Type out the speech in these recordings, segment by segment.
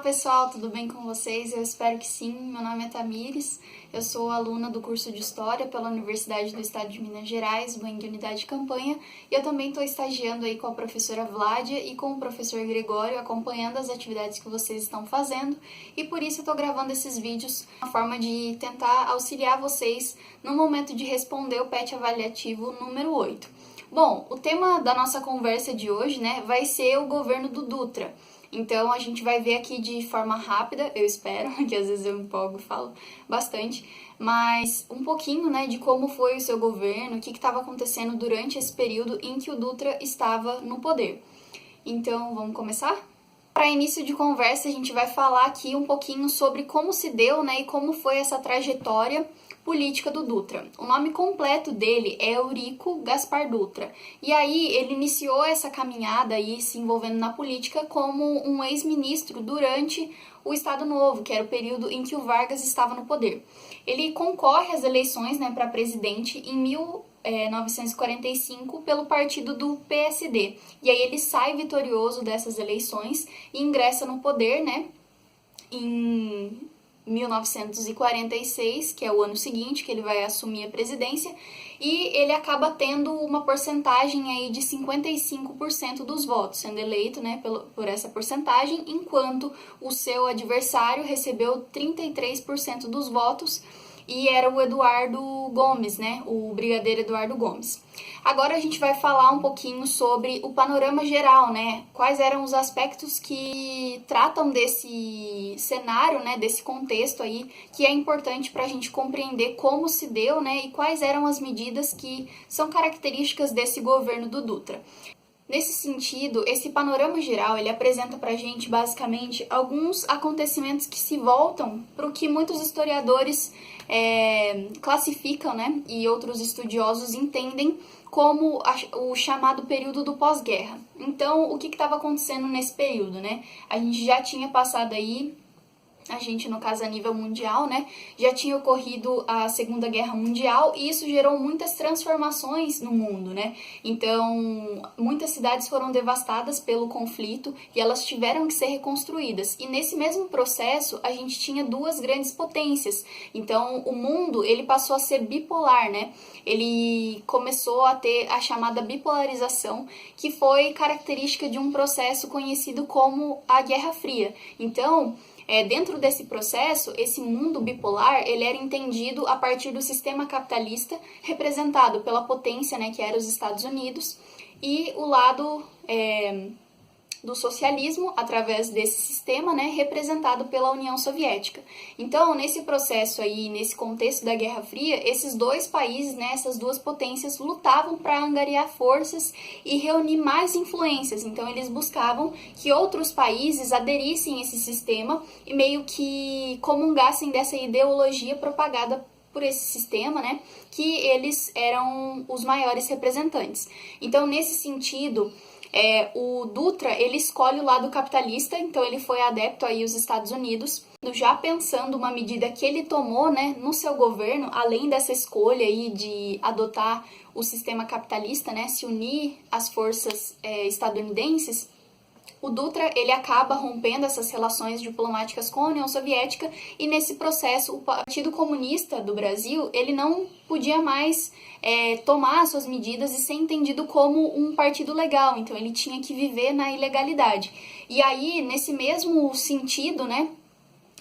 pessoal, tudo bem com vocês? Eu espero que sim. Meu nome é Tamires, eu sou aluna do curso de História pela Universidade do Estado de Minas Gerais, UENG Unidade de Campanha, e eu também estou estagiando aí com a professora Vládia e com o professor Gregório, acompanhando as atividades que vocês estão fazendo, e por isso eu estou gravando esses vídeos, uma forma de tentar auxiliar vocês no momento de responder o PET avaliativo número 8. Bom, o tema da nossa conversa de hoje, vai ser o governo do Dutra. Então, a gente vai ver aqui de forma rápida, eu espero, que às vezes eu empolgo e falo bastante, mas um pouquinho, de como foi o seu governo, o que estava acontecendo durante esse período em que o Dutra estava no poder. Então, vamos começar? Para início de conversa, a gente vai falar aqui um pouquinho sobre como se deu, e como foi essa trajetória política do Dutra. O nome completo dele é Eurico Gaspar Dutra. E aí ele iniciou essa caminhada aí se envolvendo na política como um ex-ministro durante o Estado Novo, que era o período em que o Vargas estava no poder. Ele concorre às eleições para presidente em 1945 pelo partido do PSD. E aí ele sai vitorioso dessas eleições e ingressa no poder, em 1946, que é o ano seguinte que ele vai assumir a presidência, e ele acaba tendo uma porcentagem aí de 55% dos votos, sendo eleito por essa porcentagem, enquanto o seu adversário recebeu 33% dos votos, e era o Eduardo Gomes, o brigadeiro Eduardo Gomes. Agora a gente vai falar um pouquinho sobre o panorama geral, quais eram os aspectos que tratam desse cenário, desse contexto aí, que é importante para a gente compreender como se deu, e quais eram as medidas que são características desse governo do Dutra. Nesse sentido, esse panorama geral, ele apresenta pra gente, basicamente, alguns acontecimentos que se voltam para o que muitos historiadores classificam, e outros estudiosos entendem como o chamado período do pós-guerra. Então, o que estava acontecendo nesse período, A gente já tinha passado aí, no caso a nível mundial, já tinha ocorrido a Segunda Guerra Mundial e isso gerou muitas transformações no mundo, Então, muitas cidades foram devastadas pelo conflito e elas tiveram que ser reconstruídas. E nesse mesmo processo, a gente tinha duas grandes potências. Então, o mundo, ele passou a ser bipolar, Ele começou a ter a chamada bipolarização, que foi característica de um processo conhecido como a Guerra Fria. Então, dentro desse processo, esse mundo bipolar, ele era entendido a partir do sistema capitalista, representado pela potência, que era os Estados Unidos, e o lado do socialismo, através desse sistema, representado pela União Soviética. Então, nesse processo aí, nesse contexto da Guerra Fria, esses dois países, essas duas potências, lutavam para angariar forças e reunir mais influências. Então, eles buscavam que outros países aderissem a esse sistema e meio que comungassem dessa ideologia propagada por esse sistema, que eles eram os maiores representantes. Então, nesse sentido, o Dutra, ele escolhe o lado capitalista, então ele foi adepto aí aos Estados Unidos, já pensando uma medida que ele tomou, no seu governo, além dessa escolha aí de adotar o sistema capitalista, se unir às forças estadunidenses. O Dutra, ele acaba rompendo essas relações diplomáticas com a União Soviética e nesse processo o Partido Comunista do Brasil, ele não podia mais tomar suas medidas e ser entendido como um partido legal, então ele tinha que viver na ilegalidade. E aí, nesse mesmo sentido,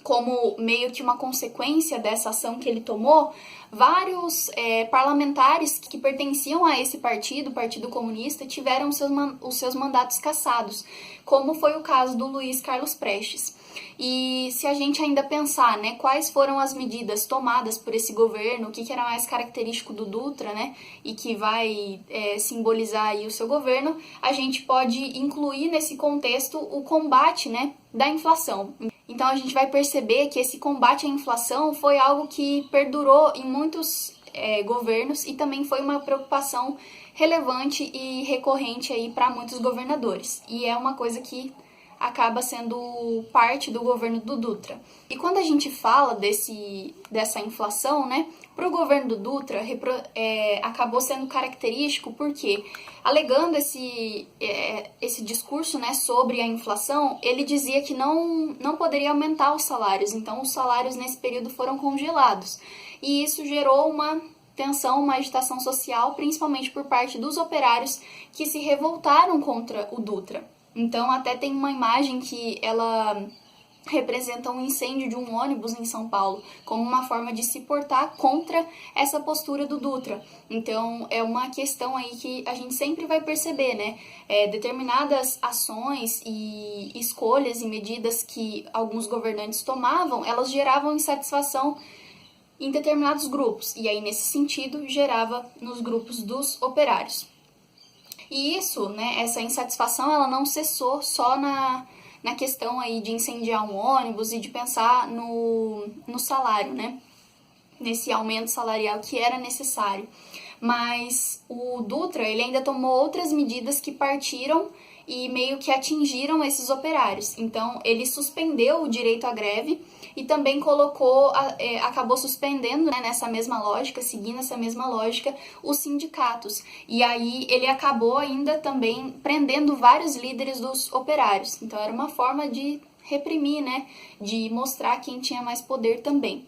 como meio que uma consequência dessa ação que ele tomou, vários parlamentares que pertenciam a esse partido, o Partido Comunista, tiveram os seus mandatos cassados, como foi o caso do Luiz Carlos Prestes. E se a gente ainda pensar, quais foram as medidas tomadas por esse governo, o que era mais característico do Dutra, e que vai simbolizar aí o seu governo, a gente pode incluir nesse contexto o combate, da inflação. Então, a gente vai perceber que esse combate à inflação foi algo que perdurou em muitos governos e também foi uma preocupação relevante e recorrente aí para muitos governadores. E é uma coisa que acaba sendo parte do governo do Dutra. E quando a gente fala dessa inflação, né, para o governo do Dutra acabou sendo característico porque, alegando esse discurso, né, sobre a inflação, ele dizia que não poderia aumentar os salários, então os salários nesse período foram congelados. E isso gerou uma tensão, uma agitação social, principalmente por parte dos operários que se revoltaram contra o Dutra. Então até tem uma imagem que ela representa um incêndio de um ônibus em São Paulo, como uma forma de se portar contra essa postura do Dutra. Então, é uma questão aí que a gente sempre vai perceber, né? Determinadas ações e escolhas e medidas que alguns governantes tomavam, elas geravam insatisfação em determinados grupos, e aí, nesse sentido, gerava nos grupos dos operários. E isso, né, essa insatisfação, ela não cessou só na questão aí de incendiar um ônibus e de pensar no salário, né? Nesse aumento salarial que era necessário. Mas o Dutra, ele ainda tomou outras medidas que partiram e meio que atingiram esses operários. Então, ele suspendeu o direito à greve e também acabou suspendendo, né, nessa mesma lógica, seguindo essa mesma lógica, os sindicatos. E aí ele acabou ainda também prendendo vários líderes dos operários. Então, era uma forma de reprimir, né, de mostrar quem tinha mais poder também.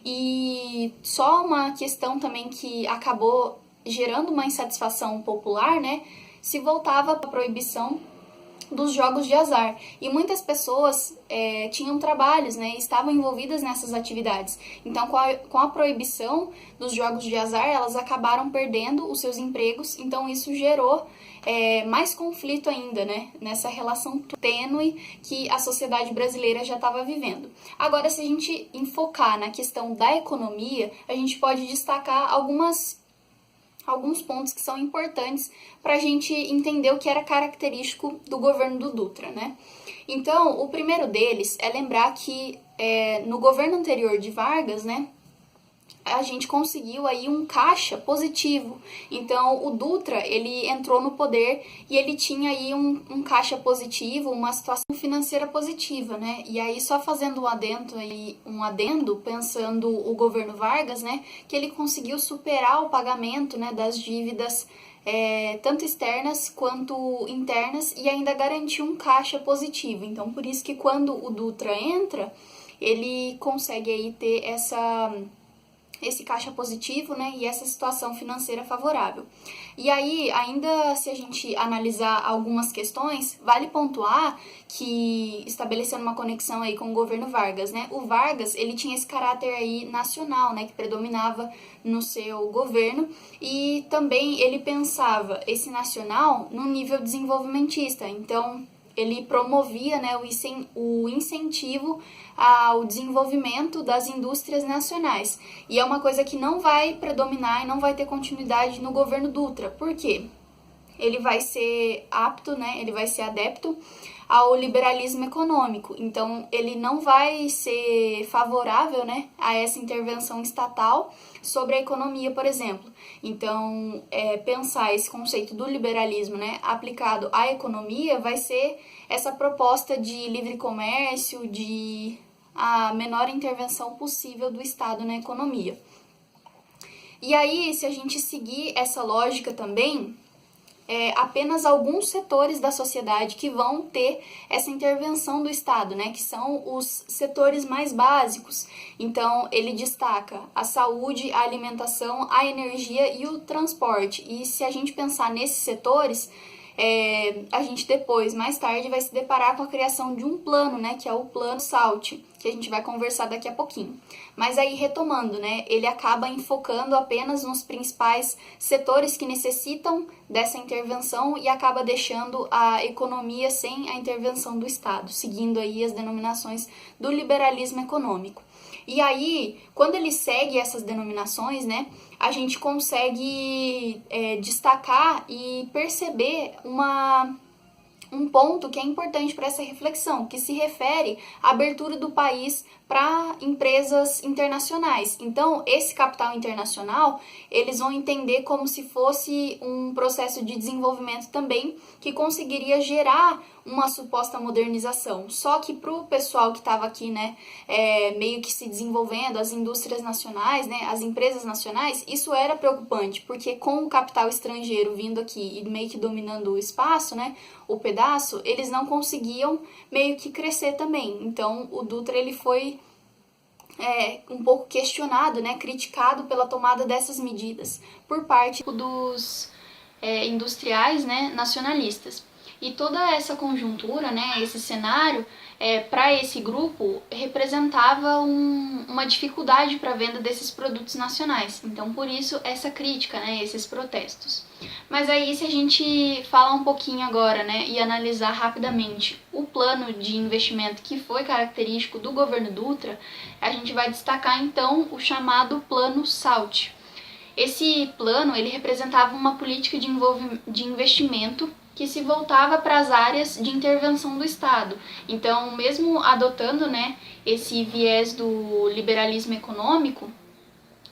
E só uma questão também que acabou gerando uma insatisfação popular, né, se voltava para a proibição dos jogos de azar. E muitas pessoas tinham trabalhos, né, estavam envolvidas nessas atividades. Então, com a proibição dos jogos de azar, elas acabaram perdendo os seus empregos. Então, isso gerou mais conflito ainda, né, nessa relação tênue que a sociedade brasileira já estava vivendo. Agora, se a gente enfocar na questão da economia, a gente pode destacar alguns pontos que são importantes para a gente entender o que era característico do governo do Dutra, né? Então, o primeiro deles é lembrar que no governo anterior de Vargas, né, a gente conseguiu aí um caixa positivo. Então, o Dutra, ele entrou no poder e ele tinha aí um caixa positivo, uma situação financeira positiva, né? E aí, só fazendo um adendo, pensando o governo Vargas, né, que ele conseguiu superar o pagamento, né, das dívidas tanto externas quanto internas e ainda garantiu um caixa positivo. Então, por isso que quando o Dutra entra, ele consegue aí ter esse caixa positivo, né, e essa situação financeira favorável. E aí, ainda se a gente analisar algumas questões, vale pontuar que, estabelecendo uma conexão aí com o governo Vargas, né, o Vargas, ele tinha esse caráter aí nacional, né, que predominava no seu governo, e também ele pensava esse nacional no nível desenvolvimentista. Então, ele promovia, né, o incentivo ao desenvolvimento das indústrias nacionais. E é uma coisa que não vai predominar e não vai ter continuidade no governo Dutra. Por quê? Ele vai ser apto, né, ele vai ser adepto ao liberalismo econômico. Então, ele não vai ser favorável, né, a essa intervenção estatal sobre a economia, por exemplo. Então, pensar esse conceito do liberalismo, né, aplicado à economia vai ser essa proposta de livre comércio, de a menor intervenção possível do Estado na economia. E aí, se a gente seguir essa lógica também, apenas alguns setores da sociedade que vão ter essa intervenção do Estado, né, que são os setores mais básicos. Então, ele destaca a saúde, a alimentação, a energia e o transporte. E se a gente pensar nesses setores, a gente depois, mais tarde, vai se deparar com a criação de um plano, né, que é o Plano SALT, que a gente vai conversar daqui a pouquinho. Mas aí, retomando, né, ele acaba enfocando apenas nos principais setores que necessitam dessa intervenção e acaba deixando a economia sem a intervenção do Estado, seguindo aí as denominações do liberalismo econômico. E aí, quando ele segue essas denominações, né, a gente consegue destacar e perceber um ponto que é importante para essa reflexão, que se refere à abertura do país para empresas internacionais. Então, esse capital internacional, eles vão entender como se fosse um processo de desenvolvimento também, que conseguiria gerar uma suposta modernização. Só que para o pessoal que estava aqui, né, meio que se desenvolvendo, as indústrias nacionais, né, as empresas nacionais, isso era preocupante, porque com o capital estrangeiro vindo aqui e meio que dominando o espaço, né, o pedaço, eles não conseguiam meio que crescer também. Então o Dutra ele foi um pouco questionado, né, criticado pela tomada dessas medidas por parte dos industriais, né, nacionalistas. E toda essa conjuntura, né, esse cenário, para esse grupo, representava uma dificuldade para a venda desses produtos nacionais. Então, por isso, essa crítica, né, esses protestos. Mas aí, se a gente falar um pouquinho agora, né, e analisar rapidamente o plano de investimento que foi característico do governo Dutra, a gente vai destacar, então, o chamado Plano SALT. Esse plano ele representava uma política de investimento que se voltava para as áreas de intervenção do Estado. Então, mesmo adotando, né, esse viés do liberalismo econômico,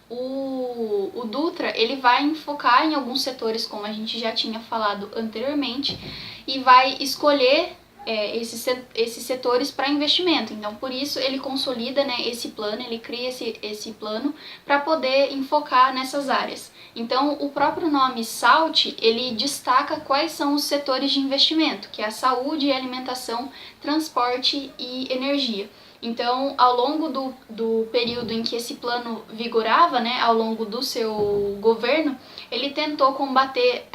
o Dutra ele vai focar em alguns setores, como a gente já tinha falado anteriormente, e vai escolher esses setores para investimento. Então, por isso, ele consolida, né, esse plano, ele cria esse plano para poder enfocar nessas áreas. Então, o próprio nome SALT, ele destaca quais são os setores de investimento, que é a saúde, alimentação, transporte e energia. Então, ao longo do período em que esse plano vigorava, né, ao longo do seu governo, ele tentou combater...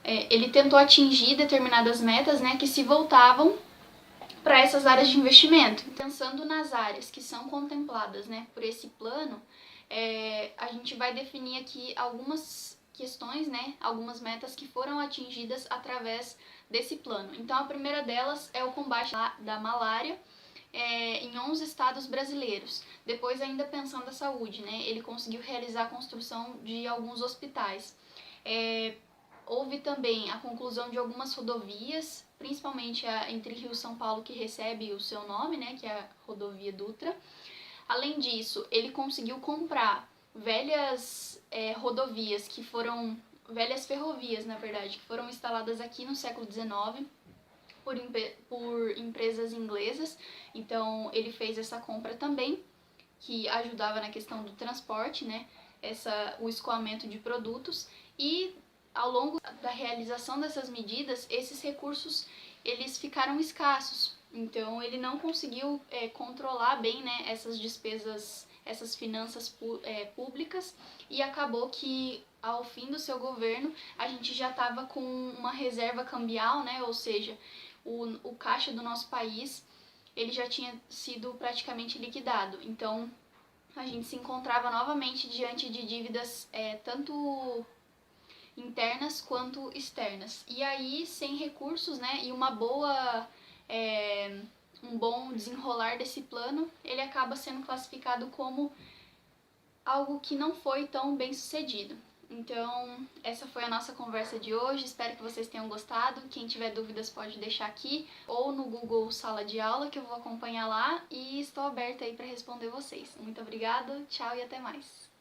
ele tentou atingir determinadas metas, né, que se voltavam para essas áreas de investimento. Pensando nas áreas que são contempladas, né, por esse plano, a gente vai definir aqui algumas questões, né, algumas metas que foram atingidas através desse plano. Então, a primeira delas é o combate da malária em 11 estados brasileiros. Depois, ainda pensando na saúde, né, ele conseguiu realizar a construção de alguns hospitais. Houve também a conclusão de algumas rodovias, principalmente entre Rio e São Paulo, que recebe o seu nome, né, que é a rodovia Dutra. Além disso, ele conseguiu comprar velhas rodovias que foram... velhas ferrovias, na verdade, que foram instaladas aqui no século XIX por empresas inglesas. Então, ele fez essa compra também, que ajudava na questão do transporte, né, o escoamento de produtos. E ao longo da realização dessas medidas, esses recursos eles ficaram escassos. Então, ele não conseguiu controlar bem, né, essas despesas, essas finanças públicas, e acabou que, ao fim do seu governo, a gente já estava com uma reserva cambial, né, ou seja, o caixa do nosso país ele já tinha sido praticamente liquidado. Então, a gente se encontrava novamente diante de dívidas tanto internas quanto externas. E aí, sem recursos, né, e um bom desenrolar desse plano, ele acaba sendo classificado como algo que não foi tão bem sucedido. Então, essa foi a nossa conversa de hoje, espero que vocês tenham gostado. Quem tiver dúvidas pode deixar aqui, ou no Google Sala de Aula, que eu vou acompanhar lá, e estou aberta aí para responder vocês. Muito obrigada, tchau e até mais!